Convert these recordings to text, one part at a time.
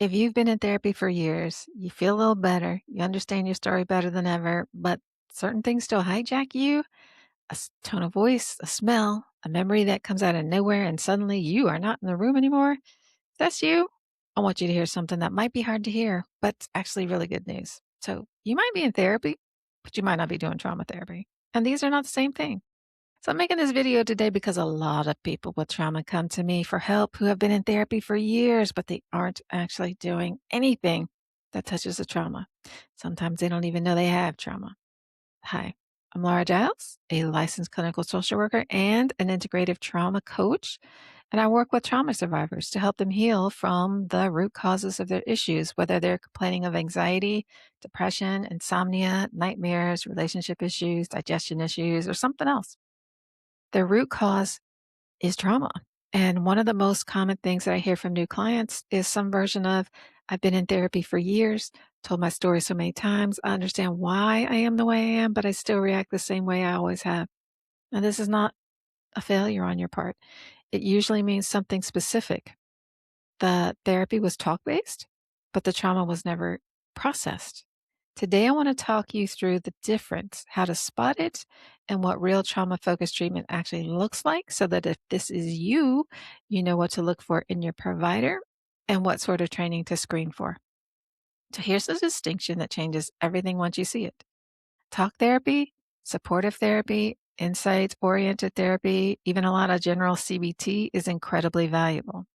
If you've been in therapy for years, you feel a little better, you understand your story better than ever, but certain things still hijack you, tone of voice, a smell, a memory that comes out of nowhere, and suddenly you are not in the room anymore. If that's you. I want you to hear something that might be hard to hear, but it's actually really good news. So you might be in therapy, but you might not be doing trauma therapy. And these are not the same thing. So I'm making this video today because a lot of people with trauma come to me for help who have been in therapy for years, but they aren't actually doing anything that touches the trauma. Sometimes they don't even know they have trauma. Hi, I'm Laura Giles, a licensed clinical social worker and an integrative trauma coach. And I work with trauma survivors to help them heal from the root causes of their issues, whether they're complaining of anxiety, depression, insomnia, nightmares, relationship issues, digestion issues, or something else. The root cause is trauma. And one of the most common things that I hear from new clients is some version of, I've been in therapy for years, told my story so many times, I understand why I am the way I am, but I still react the same way I always have. And this is not a failure on your part. It usually means something specific. The therapy was talk based, but the trauma was never processed. Today, I want to talk you through the difference, how to spot it, and what real trauma focused treatment actually looks like so that if this is you, you know what to look for in your provider and what sort of training to screen for. So, here's the distinction that changes everything once you see it. Talk therapy, supportive therapy, insight oriented therapy, even a lot of general CBT is incredibly valuable.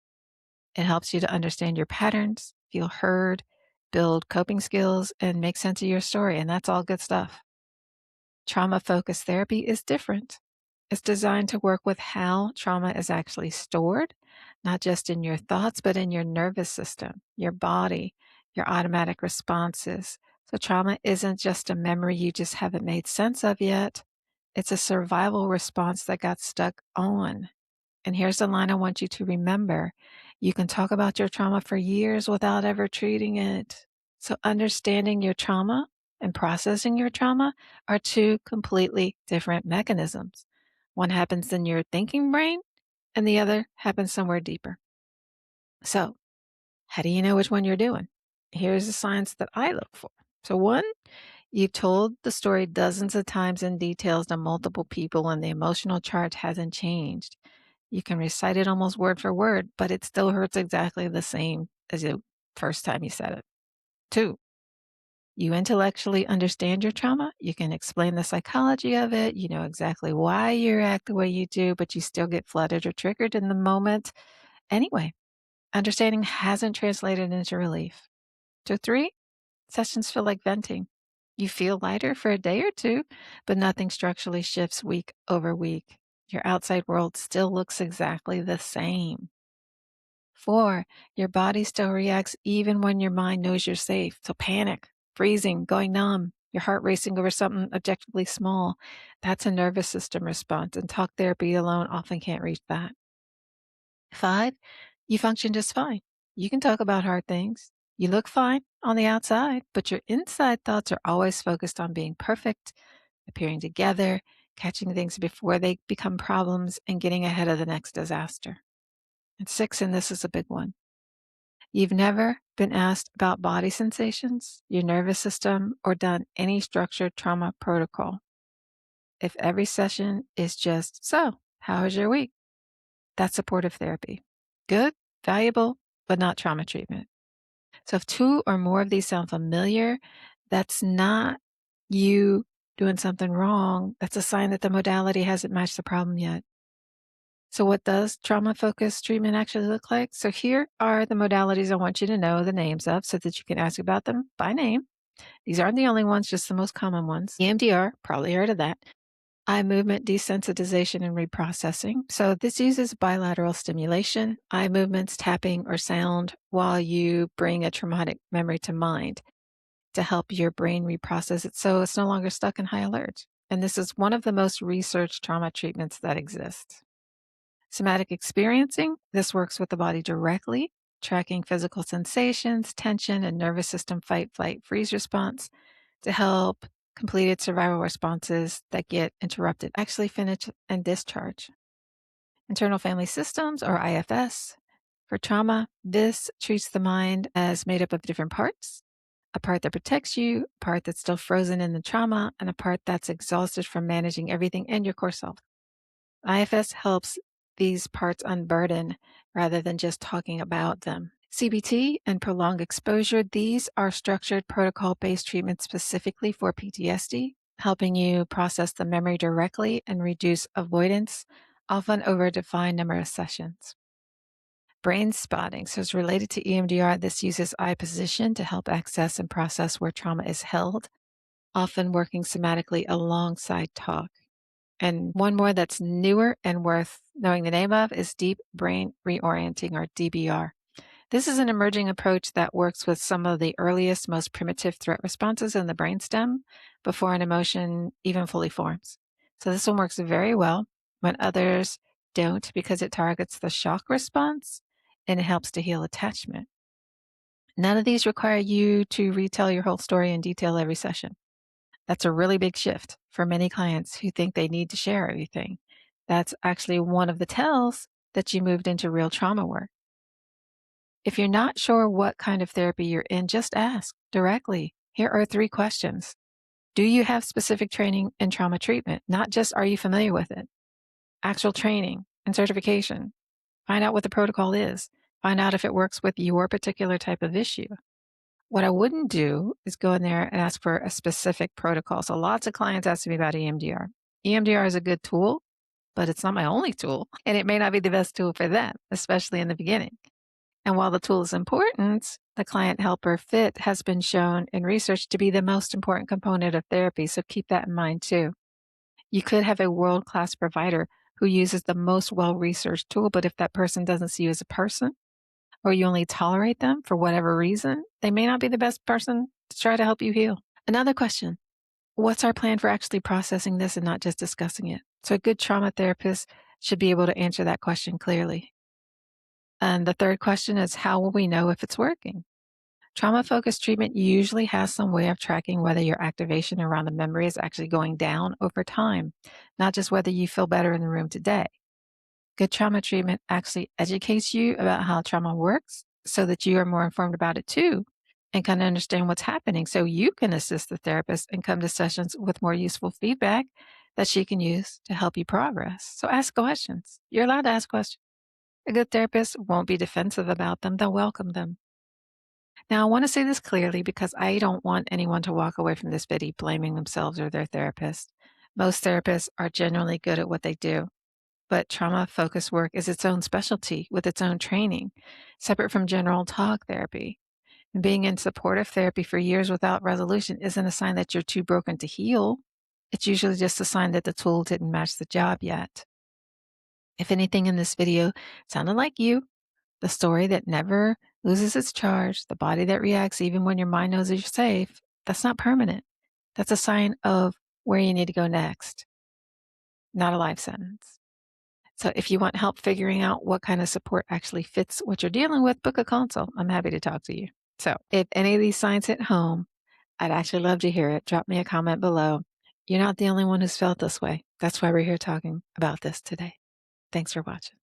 It helps you to understand your patterns, feel heard, build coping skills, and make sense of your story. And that's all good stuff. Trauma focused therapy is different. It's designed to work with how trauma is actually stored, not just in your thoughts, but in your nervous system, your body, your automatic responses. So, trauma isn't just a memory you just haven't made sense of yet. It's a survival response that got stuck on. And here's the line I want you to remember. You can talk about your trauma for years without ever treating it. So, understanding your trauma and processing your trauma are two completely different mechanisms. One happens in your thinking brain, and the other happens somewhere deeper. So, how do you know which one you're doing? Here's the signs that I look for. So, one, you've told the story dozens of times in details to multiple people, and the emotional charge hasn't changed. You can recite it almost word for word, but it still hurts exactly the same as the first time you said it. Two, you intellectually understand your trauma. You can explain the psychology of it. You know exactly why you act the way you do, but you still get flooded or triggered in the moment. Anyway, understanding hasn't translated into relief. So, three, sessions feel like venting. You feel lighter for a day or two, but nothing structurally shifts week over week. Your outside world still looks exactly the same. Four, your body still reacts even when your mind knows you're safe. So panic, freezing, going numb, your heart racing over something objectively small. That's a nervous system response, and talk therapy alone often can't reach that. Five, you function just fine. You can talk about hard things. You look fine on the outside, but your inside thoughts are always focused on being perfect, appearing together, catching things before they become problems, and getting ahead of the next disaster. And six, and this is a big one. You've never been asked about body sensations, your nervous system, or done any structured trauma protocol. If every session is just, so, how was your week? That's supportive therapy. Good, valuable, but not trauma treatment. So if two or more of these sound familiar, that's not you doing something wrong. That's a sign that the modality hasn't matched the problem yet. So what does trauma-focused treatment actually look like? So here are the modalities I want you to know the names of so that you can ask about them by name. These aren't the only ones, just the most common ones. EMDR, probably heard of that. Eye movement desensitization and reprocessing. So this uses bilateral stimulation, eye movements, tapping, or sound while you bring a traumatic memory to mind to help your brain reprocess it so it's no longer stuck in high alert. And this is one of the most researched trauma treatments that exist. Somatic experiencing, this works with the body directly, tracking physical sensations, tension, and nervous system fight, flight, freeze response to help completed survival responses that get interrupted actually finish and discharge. Internal family systems, or IFS, For trauma, this treats the mind as made up of different parts: a part that protects you, a part that's still frozen in the trauma, and a part that's exhausted from managing everything and your core self. IFS helps these parts unburden rather than just talking about them. CBT and prolonged exposure, these are structured protocol based treatments specifically for PTSD, helping you process the memory directly and reduce avoidance, often over a defined number of sessions. Brainspotting, so it's related to EMDR. This uses eye position to help access and process where trauma is held, often working somatically alongside talk. And one more that's newer and worth knowing the name of is Deep Brain Reorienting, or DBR. This is an emerging approach that works with some of the earliest, most primitive threat responses in the brainstem before an emotion even fully forms. So this one works very well when others don't, because it targets the shock response and it helps to heal attachment. None of these require you to retell your whole story in detail every session. That's a really big shift for many clients who think they need to share everything. That's actually one of the tells that you moved into real trauma work. If you're not sure what kind of therapy you're in, just ask directly. Here are 3 questions. Do you have specific training in trauma treatment? Not just are you familiar with it? Actual training and certification. Find out what the protocol is. Find out if it works with your particular type of issue. What I wouldn't do is go in there and ask for a specific protocol. So lots of clients ask me about EMDR. EMDR is a good tool, but it's not my only tool, and it may not be the best tool for them, especially in the beginning. And while the tool is important, the client helper fit has been shown in research to be the most important component of therapy. So keep that in mind too. You could have a world-class provider who uses the most well-researched tool, but if that person doesn't see you as a person, or you only tolerate them for whatever reason, they may not be the best person to try to help you heal. Another question: what's our plan for actually processing this and not just discussing it? So a good trauma therapist should be able to answer that question clearly. And the third question is, how will we know if it's working? Trauma-focused treatment usually has some way of tracking whether your activation around the memory is actually going down over time, not just whether you feel better in the room today. Good trauma treatment actually educates you about how trauma works so that you are more informed about it too and can understand what's happening, so you can assist the therapist and come to sessions with more useful feedback that she can use to help you progress. So ask questions. You're allowed to ask questions. A good therapist won't be defensive about them. They'll welcome them. Now, I want to say this clearly because I don't want anyone to walk away from this video blaming themselves or their therapist. Most therapists are genuinely good at what they do, but trauma-focused work is its own specialty with its own training, separate from general talk therapy. And being in supportive therapy for years without resolution isn't a sign that you're too broken to heal. It's usually just a sign that the tool didn't match the job yet. If anything in this video sounded like you, the story that never loses its charge, the body that reacts even when your mind knows you're safe, that's not permanent. That's a sign of where you need to go next, not a life sentence. So if you want help figuring out what kind of support actually fits what you're dealing with, book a consult. I'm happy to talk to you. So if any of these signs hit home, I'd actually love to hear it. Drop me a comment below. You're not the only one who's felt this way. That's why we're here talking about this today. Thanks for watching.